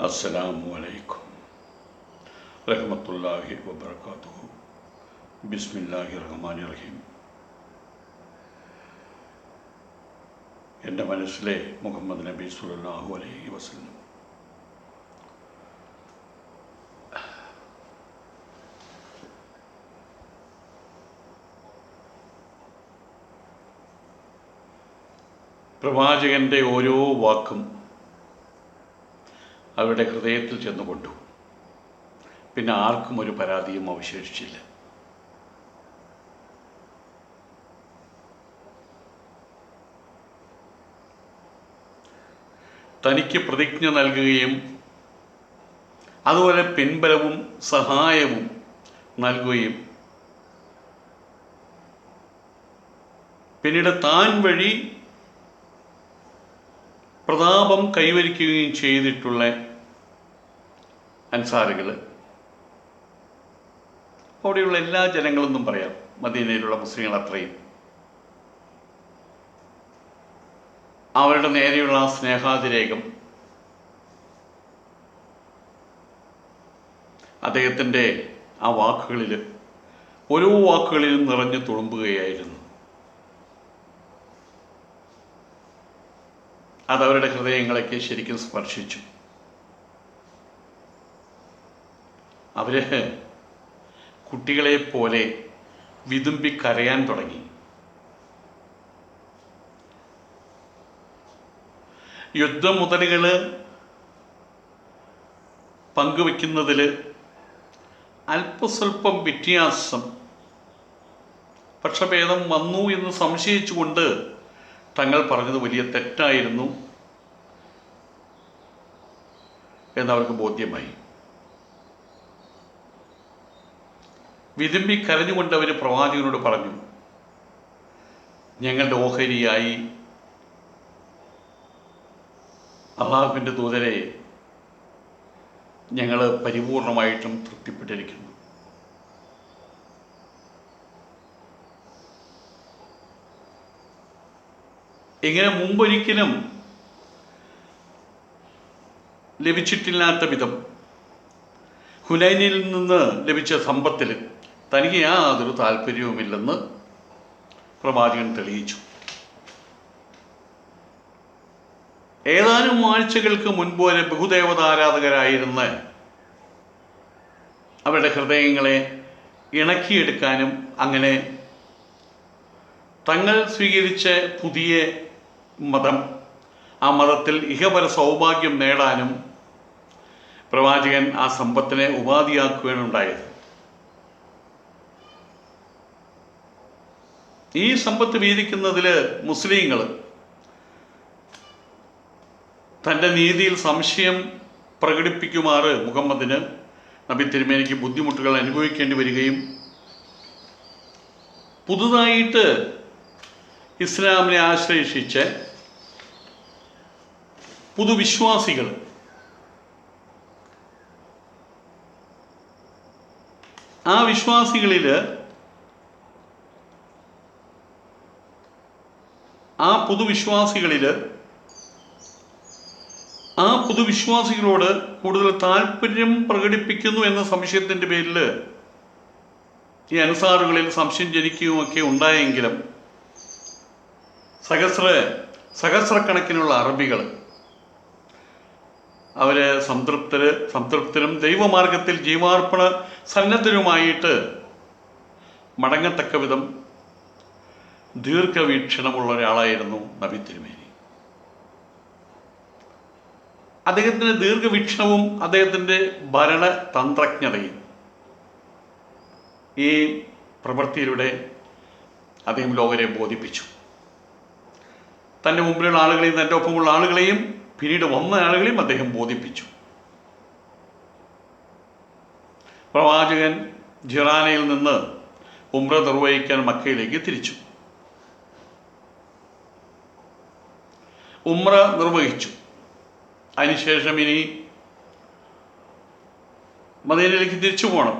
അസ്സലാമു റഹ്മത്തുള്ളാഹി വബറകാതുഹു. ബിസ്മില്ലാഹിർ റഹ്മാനിർ റഹീം. എൻ്റെ മനസ്സിലെ മുഹമ്മദ് നബി സ്വല്ലല്ലാഹു അലൈഹി വസല്ലം പ്രവാചകൻ്റെ ഓരോ വാക്കും അവരുടെ ഹൃദയത്തിൽ ചെന്നുകൊണ്ടു. പിന്നെ ആർക്കും ഒരു പരാതിയും അവശേഷിച്ചില്ല. തനിക്ക് പ്രതിജ്ഞ നൽകുകയും അതുപോലെ പിൻബലവും സഹായവും നൽകുകയും പിന്നീട് താൻ വഴി പ്രതാപം കൈവരിക്കുകയും ചെയ്തിട്ടുള്ള അൻസാറുകൾ, അവിടെയുള്ള എല്ലാ ജനങ്ങളെന്നും പറയാം, മദീനയിലുള്ള മുസ്ലിങ്ങൾ അത്രയും അവരുടെ നേരെയുള്ള ആ സ്നേഹാതിരേകം അദ്ദേഹത്തിൻ്റെ ആ വാക്കുകളിൽ ഓരോ വാക്കുകളിലും നിറഞ്ഞു തുളുമ്പുകയായിരുന്നു. അതവരുടെ ഹൃദയങ്ങളൊക്കെ ശരിക്കും സ്പർശിച്ചു. അവർ കുട്ടികളെ പോലെ വിതുമ്പി കരയാൻ തുടങ്ങി. യുദ്ധമുതലുകൾ പങ്കുവെക്കുന്നതിൽ അല്പസ്വല്പം വ്യത്യാസം, പക്ഷഭേദം വന്നു എന്ന് സംശയിച്ചുകൊണ്ട് തങ്ങൾ പറഞ്ഞത് വലിയ തെറ്റായിരുന്നു എന്നവർക്ക് ബോധ്യമായി. വിതുമ്പി കരഞ്ഞുകൊണ്ട് അവർ പ്രവാചകനോട് പറഞ്ഞു, ഞങ്ങളുടെ ഓഹരിയായി അള്ളാഹുവിൻ്റെ ദൂതരെ ഞങ്ങൾ പരിപൂർണമായിട്ടും തൃപ്തിപ്പെട്ടിരിക്കുന്നു. ഇങ്ങനെ മുമ്പൊരിക്കലും ലഭിച്ചിട്ടില്ലാത്ത വിധം ഹുനൈനിൽ നിന്ന് ലഭിച്ച സമ്പത്തിൽ തനിക്ക് യാതൊരു താല്പര്യവുമില്ലെന്ന് പ്രവാചകൻ തെളിയിച്ചു. ഏതാനും ആഴ്ചകൾക്ക് മുൻപ് വരെ ബഹുദേവതാരാധകരായിരുന്ന അവരുടെ ഹൃദയങ്ങളെ ഇണക്കിയെടുക്കാനും അങ്ങനെ തങ്ങൾ സ്വീകരിച്ച പുതിയ മതം, ആ മതത്തിൽ ഇഹപര സൗഭാഗ്യം നേടാനും പ്രവാചകൻ ആ സമ്പത്തിനെ ഉപാധിയാക്കുകയാണ് ഉണ്ടായത്. ഈ സമ്പത്ത് വീതിക്കുന്നതിൽ മുസ്ലിങ്ങൾ തൻ്റെ നീതിയിൽ സംശയം പ്രകടിപ്പിക്കുമാറ് മുഹമ്മദിന്, നബി തിരുമേനിക്ക് ബുദ്ധിമുട്ടുകൾ അനുഭവിക്കേണ്ടി വരികയും പുതുതായിട്ട് ഇസ്ലാമിനെ ആശ്രയിച്ച് പുതുവിശ്വാസികൾ ആ വിശ്വാസികളിൽ ആ പുതുവിശ്വാസികളോട് കൂടുതൽ താല്പര്യം പ്രകടിപ്പിക്കുന്നു എന്ന സംശയത്തിൻ്റെ പേരിൽ ഈ അൻസാറുകളിൽ സംശയം ജനിക്കുകയുമൊക്കെ ഉണ്ടായെങ്കിലും സഹസ്രക്കണക്കിനുള്ള അറബികൾ അവർ സംതൃപ്തരും ദൈവമാർഗത്തിൽ ജീവാർപ്പണ സന്നദ്ധരുമായിട്ട് മടങ്ങത്തക്ക വിധം ദീർഘവീക്ഷണമുള്ള ഒരാളായിരുന്നു നബി തിരുമേനി. അദ്ദേഹത്തിൻ്റെ ദീർഘവീക്ഷണവും അദ്ദേഹത്തിൻ്റെ ഭരണതന്ത്രജ്ഞതയും ഈ പ്രവൃത്തിയിലൂടെ അദ്ദേഹം ലോകരെ ബോധിപ്പിച്ചു. തൻ്റെ മുമ്പിലുള്ള ആളുകളെയും തൻ്റെ ഒപ്പമുള്ള ആളുകളെയും പിന്നീട് വന്ന ആളുകളെയും അദ്ദേഹം ബോധിപ്പിച്ചു. പ്രവാചകൻ ജിറാനയിൽ നിന്ന് ഉംറ നിർവഹിക്കാൻ മക്കയിലേക്ക് തിരിച്ചു. ഉംറ നിർവഹിച്ചു. അതിനുശേഷം ഇനി മദീനയിലേക്ക് തിരിച്ചു പോകണം.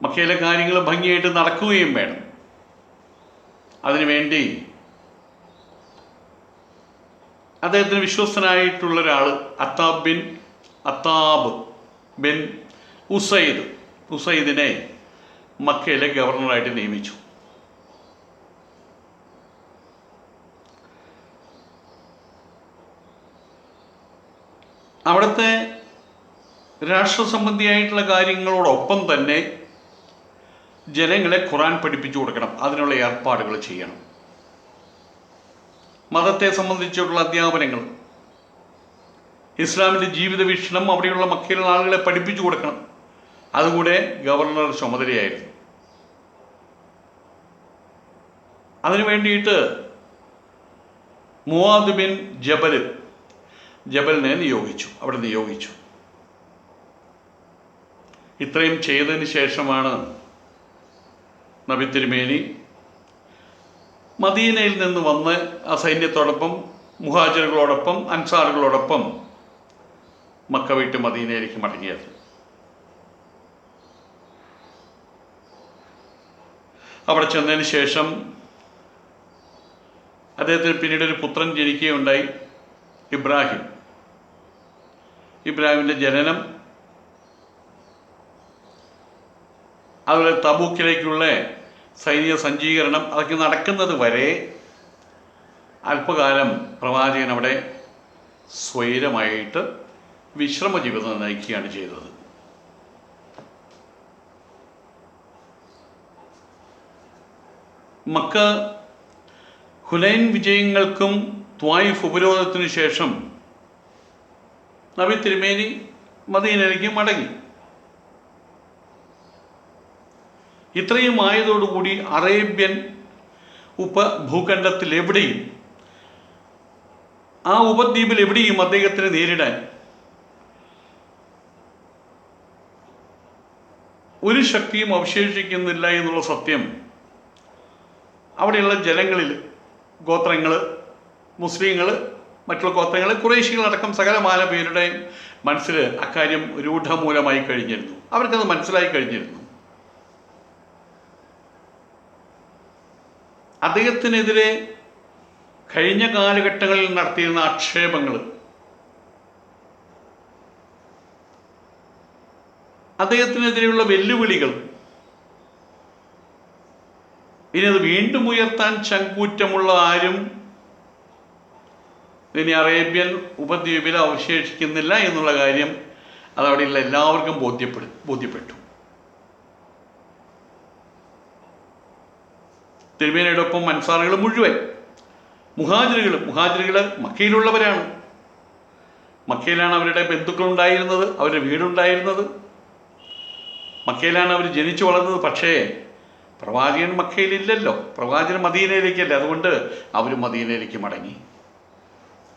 മക്കയിലെ കാര്യങ്ങൾ ഭംഗിയായിട്ട് നടക്കുകയും വേണം. അതിനുവേണ്ടി അദ്ദേഹത്തിന് വിശ്വസ്തനായിട്ടുള്ള ഒരാൾ അത്താബ് ബിൻ ഉസൈദിനെ മക്കയിലെ ഗവർണറായിട്ട് നിയമിച്ചു. അവിടുത്തെ രാഷ്ട്രസംബന്ധിയായിട്ടുള്ള കാര്യങ്ങളോടൊപ്പം തന്നെ ജനങ്ങളെ ഖുർആൻ പഠിപ്പിച്ചു കൊടുക്കണം, അതിനുള്ള ഏർപ്പാടുകൾ ചെയ്യണം. മതത്തെ സംബന്ധിച്ചിട്ടുള്ള അധ്യാപനങ്ങൾ, ഇസ്ലാമിൻ്റെ ജീവിത വീക്ഷണം അവിടെയുള്ള മക്കയിലുള്ള ആളുകളെ പഠിപ്പിച്ചു കൊടുക്കണം. അതുകൂടെ ഗവർണർ ചുമതലയായിരുന്നു. അതിനു വേണ്ടിയിട്ട് മുആദ് ബിൻ ജബലിനെ അവിടെ നിയോഗിച്ചു. ഇത്രയും ചെയ്തതിന് ശേഷമാണ് നബി തിരുമേനി മദീനയിൽ നിന്ന് വന്ന് ആ സൈന്യത്തോടൊപ്പം മുഹാജിറുകളോടൊപ്പം അൻസാറുകളോടൊപ്പം മക്ക വിട്ട് മദീനയിലേക്ക് മടങ്ങിയത്. അവിടെ ചെന്നതിന് ശേഷം അദ്ദേഹത്തിന് പിന്നീട് ഒരു പുത്രൻ ജനിക്കുകയുണ്ടായി, ഇബ്രാഹിമിൻ്റെ ജനനം, അതുപോലെ തബൂക്കിലേക്കുള്ള സൈനിക സജ്ജീകരണം, അതൊക്കെ നടക്കുന്നത് വരെ അല്പകാലം പ്രവാചകൻ അവിടെ സ്വൈരമായിട്ട് വിശ്രമ ജീവിതം നയിക്കുകയാണ് ചെയ്തത്. മക്ക ഹുനൈൻ വിജയങ്ങൾക്കും ത്വായിഫ് ഉപരോധത്തിനു ശേഷം നബി തിരുമേനി മദീനയിലേക്ക് മടങ്ങി. ഇത്രയും ആയതോടുകൂടി അറേബ്യൻ ഉപഭൂഖണ്ഡത്തിൽ എവിടെയും, ആ ഉപദ്വീപിൽ എവിടെയും അദ്ദേഹത്തിന് നേരിടാൻ ഒരു ശക്തിയും അവശേഷിക്കുന്നില്ല എന്നുള്ള സത്യം അവിടെയുള്ള ജനങ്ങളിൽ, ഗോത്രങ്ങൾ, മുസ്ലിങ്ങൾ, മറ്റുള്ള ഗോത്രങ്ങൾ, ഖുറൈശികളടക്കം സകലമാന പേരുടെയും മനസ്സിൽ അക്കാര്യം രൂഢമൂലമായി കഴിഞ്ഞിരുന്നു. അവർക്കത് മനസ്സിലായി കഴിഞ്ഞിരുന്നു. അദ്ദേഹത്തിനെതിരെ കഴിഞ്ഞ കാലഘട്ടങ്ങളിൽ നടത്തിയിരുന്ന ആക്ഷേപങ്ങൾ, അദ്ദേഹത്തിനെതിരെയുള്ള വെല്ലുവിളികൾ, ഇനി അത് വീണ്ടും ഉയർത്താൻ ചങ്കൂറ്റമുള്ള ആരും ഇനി അറേബ്യൻ ഉപദ്വീപിൽ അവശേഷിക്കുന്നില്ല എന്നുള്ള കാര്യം അതവിടെയുള്ള എല്ലാവർക്കും ബോധ്യപ്പെട്ടു. തിരുമേനിയോടൊപ്പം അൻസാറുകൾ മുഴുവൻ, മുഹാജിറുകൾ മക്കയിലുള്ളവരാണ്. മക്കയിലാണ് അവരുടെ ബന്ധുക്കളുണ്ടായിരുന്നത്, അവരുടെ വീടുണ്ടായിരുന്നത്, മക്കയിലാണ് അവർ ജനിച്ചു വളർന്നത്. പക്ഷേ പ്രവാചകൻ മക്കയിലില്ലല്ലോ, പ്രവാചകൻ മദീനയിലേക്കല്ലേ. അതുകൊണ്ട് അവർ മദീനയിലേക്ക് മടങ്ങി.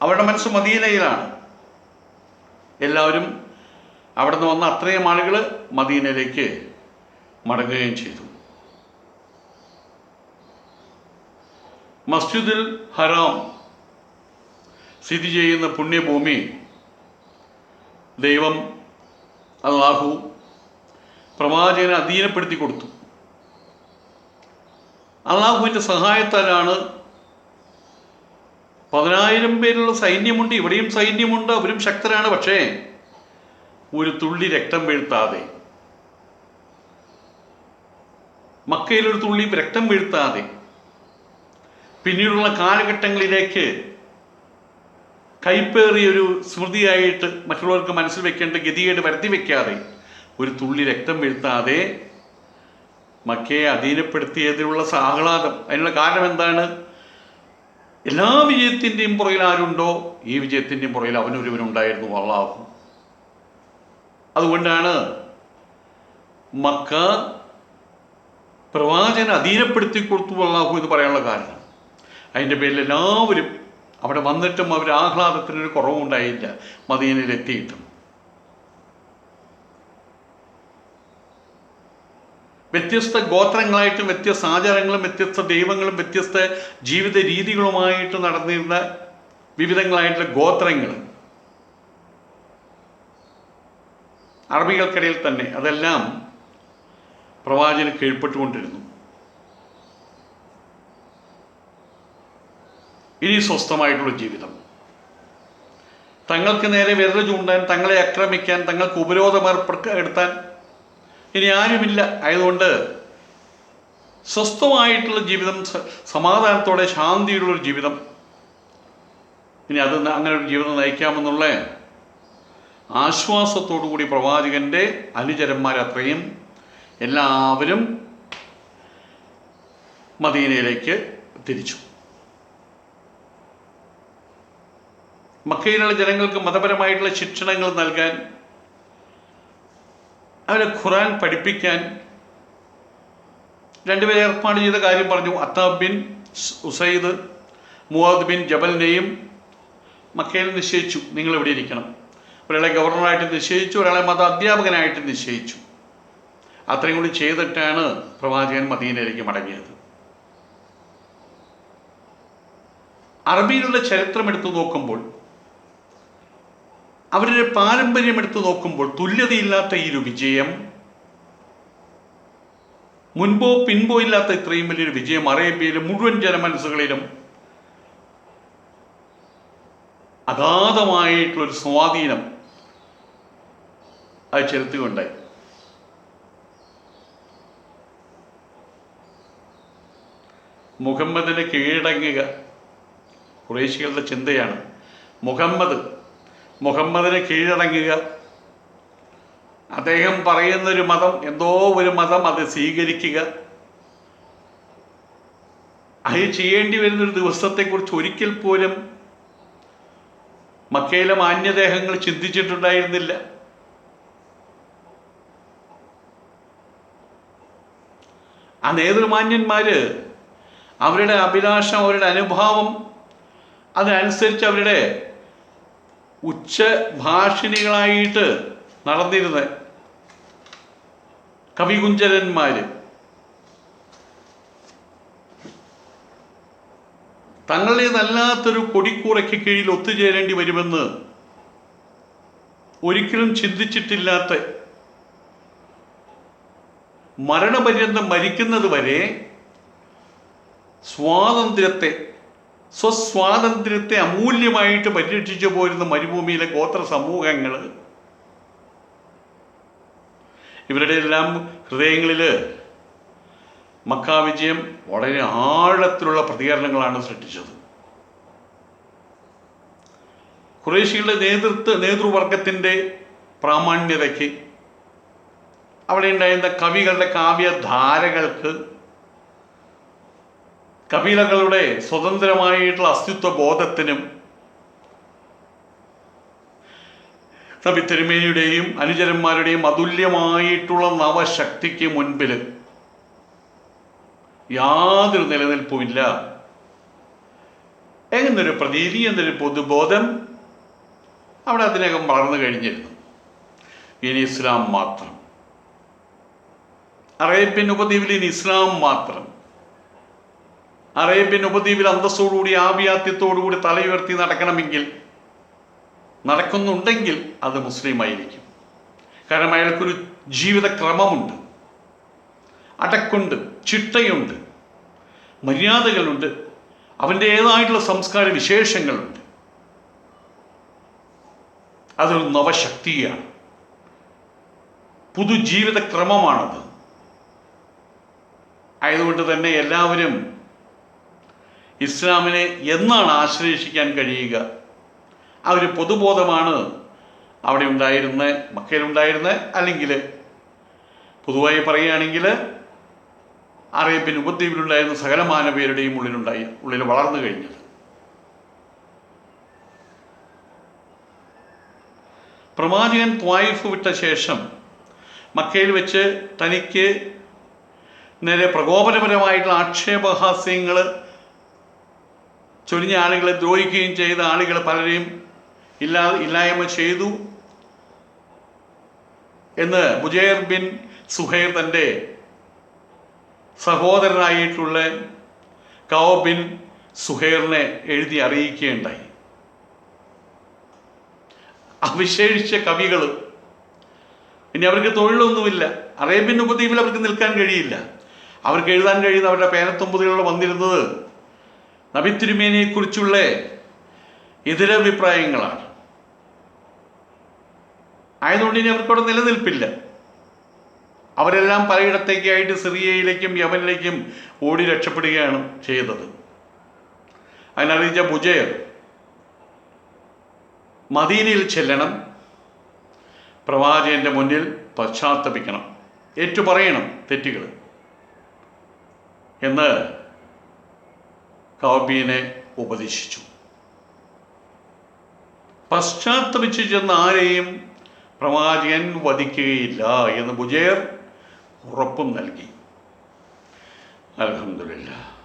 അവരുടെ മനസ്സ് മദീനയിലാണ്. എല്ലാവരും അവിടെ നിന്ന് വന്ന അത്രയും ആളുകൾ മദീനയിലേക്ക് മടങ്ങുകയും ചെയ്തു. മസ്ജിദുൽ ഹറാം സ്ഥിതി ചെയ്യുന്ന പുണ്യഭൂമി ദൈവം അല്ലാഹു പ്രവാചകനെ അധീനപ്പെടുത്തി കൊടുത്തു. അള്ളാഹുവിൻ്റെ സഹായത്താലാണ് 10,000 പേരുള്ള സൈന്യമുണ്ട്, ഇവിടെയും സൈന്യമുണ്ട്, അവരും ശക്തരാണ്. പക്ഷേ ഒരു തുള്ളി രക്തം വീഴ്ത്താതെ, മക്കയിലൊരു തുള്ളി രക്തം വീഴ്ത്താതെ, പിന്നീടുള്ള കാലഘട്ടങ്ങളിലേക്ക് കൈപ്പേറിയൊരു സ്മൃതിയായിട്ട് മറ്റുള്ളവർക്ക് മനസ്സിൽ വെക്കേണ്ട ഗതികേട് വരുത്തി വെക്കാതെ, ഒരു തുള്ളി രക്തം വീഴ്ത്താതെ മക്കയെ അധീനപ്പെടുത്തിയതിലുള്ള ആഹ്ലാദം. അതിനുള്ള കാരണം എന്താണ്? എല്ലാ വിജയത്തിൻ്റെയും പുറകിൽ ആരുണ്ടോ, ഈ വിജയത്തിൻ്റെയും പുറകിൽ അവനൊരുവനുണ്ടായിരുന്നു, അല്ലാഹു. അതുകൊണ്ടാണ് മക്ക പ്രവാചകനെ അധീനപ്പെടുത്തി കൊടുത്തു അല്ലാഹു എന്ന് പറയാനുള്ള കാരണം. അതിൻ്റെ പേരിൽ എല്ലാവരും അവിടെ വന്നിട്ടും അവർ ആഹ്ലാദത്തിനൊരു കുറവുണ്ടായില്ല മദീനയിലെത്തിയിട്ടും. വ്യത്യസ്ത ഗോത്രങ്ങളായിട്ടും വ്യത്യസ്ത ആചാരങ്ങളും വ്യത്യസ്ത ദൈവങ്ങളും വ്യത്യസ്ത ജീവിത രീതികളുമായിട്ട് നടന്നിരുന്ന വിവിധങ്ങളായിട്ടുള്ള ഗോത്രങ്ങൾ അറബികൾക്കിടയിൽ തന്നെ, അതെല്ലാം പ്രവാചകന് കീഴ്പ്പെട്ടുകൊണ്ടിരുന്നു. ഇനി സ്വസ്ഥമായിട്ടുള്ള ജീവിതം, തങ്ങൾക്ക് നേരെ വിരൽ ചൂണ്ടാൻ, തങ്ങളെ ആക്രമിക്കാൻ, തങ്ങൾക്ക് ഉപരോധമേർപ്പെടുത്താൻ ഇനി ആരുമില്ല. ആയതുകൊണ്ട് സ്വസ്ഥമായിട്ടുള്ള ജീവിതം, സമാധാനത്തോടെ ശാന്തിയുള്ളൊരു ജീവിതം, ഇനി അത് അങ്ങനെ ഒരു ജീവിതം നയിക്കാമെന്നുള്ള ആശ്വാസത്തോടു കൂടി പ്രവാചകൻ്റെ അനുചരന്മാരത്രയും എല്ലാവരും മദീനയിലേക്ക് തിരിച്ചു. മക്കയിലുള്ള ജനങ്ങൾക്ക് മതപരമായിട്ടുള്ള ശിക്ഷണങ്ങൾ നൽകാൻ, അവരെ ഖുർആൻ പഠിപ്പിക്കാൻ രണ്ടുപേരെ ഏർപ്പാട് ചെയ്ത കാര്യം പറഞ്ഞു. Attab bin Usaid Muadh bin ജബലിനെയും മക്കയിൽ നിശ്ചയിച്ചു, നിങ്ങളിവിടെ ഇരിക്കണം. ഒരാളെ ഗവർണറായിട്ട് നിശ്ചയിച്ചു, ഒരാളെ മത അധ്യാപകനായിട്ട് നിശ്ചയിച്ചു. അത്രയും കൂടി ചെയ്തിട്ടാണ് പ്രവാചകൻ മദീനയിലേക്ക് മടങ്ങിയത്. അറബിയിലുള്ള ചരിത്രം എടുത്തു നോക്കുമ്പോൾ, അവരുടെ പാരമ്പര്യം എടുത്തു നോക്കുമ്പോൾ, തുല്യതയില്ലാത്ത ഈ ഒരു വിജയം, മുൻപോ പിൻപോ ഇല്ലാത്ത ഇത്രയും വലിയൊരു വിജയം അറേബ്യയിലെ മുഴുവൻ ജനമനസ്സുകളിലും അഗാധമായിട്ടുള്ളൊരു സ്വാധീനം അത് ചെലുത്തുകയുണ്ടായി. മുഹമ്മദിന് കീഴടങ്ങുക ഖുറൈശികളുടെ ചിന്തയാണ്. മുഹമ്മദിന് കീഴടങ്ങുക, അദ്ദേഹം പറയുന്നൊരു മതം, എന്തോ ഒരു മതം, അത് സ്വീകരിക്കുക. അത് ചെയ്യേണ്ടി വരുന്നൊരു ദിവസത്തെക്കുറിച്ച് ഒരിക്കൽ പോലും മക്കയിലെ മാന്യദേഹങ്ങൾ ചിന്തിച്ചിട്ടുണ്ടായിരുന്നില്ല. ആ നേതൃമാന്യന്മാര് അവരുടെ അഭിലാഷം, അവരുടെ അനുഭാവം, അതനുസരിച്ച് അവരുടെ ഉച്ചഭാഷിണികളായിട്ട് നടന്നിരുന്ന കവികുഞ്ചരന്മാര് തങ്ങളുടേതല്ലാത്തൊരു കൊടിക്കൂറയ്ക്ക് കീഴിൽ ഒത്തുചേരേണ്ടി വരുമെന്ന് ഒരിക്കലും ചിന്തിച്ചിട്ടില്ലാത്ത, മരണപര്യന്തം മരിക്കുന്നത് വരെ സ്വസ്വാതന്ത്ര്യത്തെ അമൂല്യമായിട്ട് പരിരക്ഷിച്ചു പോരുന്ന മരുഭൂമിയിലെ ഗോത്ര സമൂഹങ്ങൾ, ഇവരുടെ എല്ലാം ഹൃദയങ്ങളിൽ മക്ക വിജയം വളരെ ആഴത്തിലുള്ള പ്രതികരണങ്ങളാണ് സൃഷ്ടിച്ചത്. ഖുറൈശികളുടെ നേതൃവർഗത്തിൻ്റെ പ്രാമാണ്യതയ്ക്ക്, അവിടെ ഉണ്ടായിരുന്ന കവികളുടെ കാവ്യധാരകൾക്ക്, കബീലകളുടെ സ്വതന്ത്രമായിട്ടുള്ള അസ്തിത്വ ബോധത്തിനും, നബി തിരുമേനിയുടെയും അനുചരന്മാരുടെയും അതുല്യമായിട്ടുള്ള നവശക്തിക്ക് മുൻപിൽ യാതൊരു നിലനിൽപ്പുമില്ല എന്നൊരു പ്രതീതി, എന്നൊരു പൊതുബോധം അവിടെ അതിനകം വളർന്നു കഴിഞ്ഞിരുന്നു. ഇനി ഇസ്ലാം മാത്രം, അറേബ്യൻ ഉപദ്വീപിൽ ഇനി ഇസ്ലാം മാത്രം. അറേബ്യൻ ഉപദ്വീപിൽ അന്തസ്സോടുകൂടി, ആഭിയാത്യത്തോടുകൂടി തലയുയർത്തി നടക്കുന്നുണ്ടെങ്കിൽ അത് മുസ്ലിം ആയിരിക്കും. കാരണം അയാൾക്കൊരു ജീവിതക്രമമുണ്ട്, അടക്കുണ്ട്, ചിട്ടയുണ്ട്, മര്യാദകളുണ്ട്, അവൻ്റേതായിട്ടുള്ള സംസ്കാര വിശേഷങ്ങളുണ്ട്. അതൊരു നവശക്തിയാണ്, പുതുജീവിതക്രമമാണത്. ആയതുകൊണ്ട് തന്നെ എല്ലാവരും ഇസ്ലാമിനെ എന്നാണ് ആശ്രയിക്കാൻ കഴിയുക? ആ ഒരു പൊതുബോധമാണ് അവിടെ ഉണ്ടായിരുന്നത്, മക്കയിലുണ്ടായിരുന്നത്. അല്ലെങ്കിൽ പൊതുവായി പറയുകയാണെങ്കിൽ അറേബ്യൻ ഉപദ്വീപിലുണ്ടായിരുന്ന സകലമാന പേരുടെയും ഉള്ളിൽ വളർന്നു കഴിഞ്ഞത്. പ്രവാചകൻ ത്വായിഫ് വിട്ട ശേഷം മക്കയിൽ വെച്ച് തനിക്ക് നേരെ പ്രകോപനപരമായിട്ടുള്ള ആക്ഷേപഹാസ്യങ്ങൾ ചൊരിഞ്ഞ ആളുകളെ ദ്രോഹിക്കുകയും ചെയ്ത ആളുകൾ പലരെയും ഇല്ലായ്മ ചെയ്തു എന്ന് ബുജൈർ ബിൻ സുഹൈർ തൻ്റെ സഹോദരനായിട്ടുള്ള കൗബ് ബിൻ സുഹൈറിനെ എഴുതി അറിയിക്കുകയുണ്ടായി. അവിശേഷിച്ച കവികൾ, ഇനി അവർക്ക് തൊഴിലൊന്നുമില്ല, അറേബ്യൻ ഉപദ്വീപിൽ അവർക്ക് നിൽക്കാൻ കഴിയില്ല. അവർക്ക് എഴുതാൻ കഴിയുന്ന അവരുടെ പേനത്തൊമ്പതുകളിൽ വന്നിരുന്നത് നബി തിരുമേനിയെക്കുറിച്ചുള്ള എതിരഭിപ്രായങ്ങളാണ്. ആയതുകൊണ്ട് ഇനി അവർക്കവിടെ നിലനിൽപ്പില്ല. അവരെല്ലാം പലയിടത്തേക്കായിട്ട് സിറിയയിലേക്കും യമനിലേക്കും ഓടി രക്ഷപ്പെടുകയാണ് ചെയ്തത്. അതിനറിയിച്ച ബുജയർ മദീനയിൽ ചെല്ലണം, പ്രവാചകൻ്റെ മുന്നിൽ പശ്ചാത്തപിക്കണം, ഏറ്റുപറയണം തെറ്റുകൾ എന്ന് കഅബിനെ ഉപദേശിച്ചു. പശ്ചാത്തപിച്ച് ചെന്ന് ആരെയും പ്രവാചകൻ വധിക്കുകയില്ല എന്ന് ബുജയർ ഉറപ്പും നൽകി. അൽഹംദുലില്ലാഹ്.